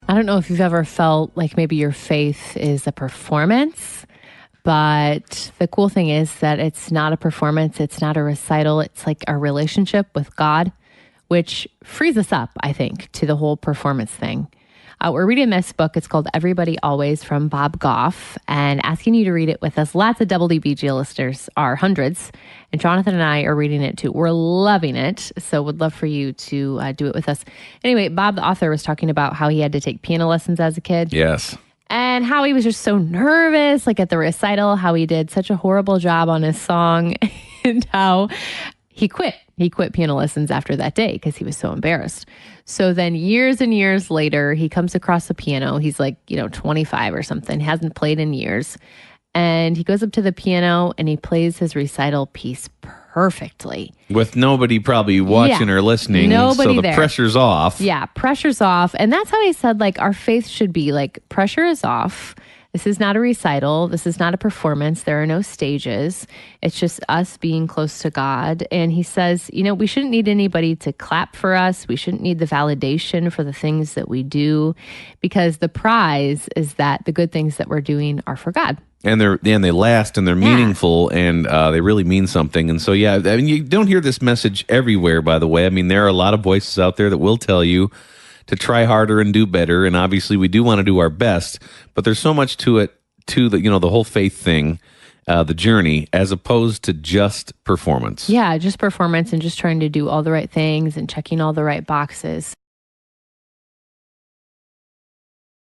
I don't know if you've ever felt like maybe your faith is a performance, but the cool thing is that it's not a performance, it's not a recital, it's like our relationship with God, which frees us up, I think, to the whole performance thing. We're reading this book. It's called Everybody Always from Bob Goff, and asking you to read it with us. Lots of WBG listeners are hundreds, and Jonathan and I are reading it too. We're loving it, so would love for you to do it with us. Anyway, Bob, the author, was talking about how he had to take piano lessons as a kid. Yes. And how he was just so nervous, like at the recital, how he did such a horrible job on his song, and how he quit. He quit piano lessons after that day because he was so embarrassed. So then years and years later, he comes across a piano. He's like, 25 or something, hasn't played in years. And he goes up to the piano and he plays his recital piece perfectly. With nobody probably watching or listening. Nobody so the there. pressure's off. Yeah, pressure's off. And that's how he said, like, our faith should be like, pressure is off. This is not a recital. This is not a performance. There are no stages. It's just us being close to God. And he says, we shouldn't need anybody to clap for us. We shouldn't need the validation for the things that we do, because the prize is that the good things that we're doing are for God. And they last, and they're meaningful, and they really mean something. And so, I mean, you don't hear this message everywhere, by the way. I mean, there are a lot of voices out there that will tell you to try harder and do better. And obviously we do want to do our best, but there's so much to it, to the whole faith thing, the journey, as opposed to just performance. Yeah, just performance and just trying to do all the right things and checking all the right boxes.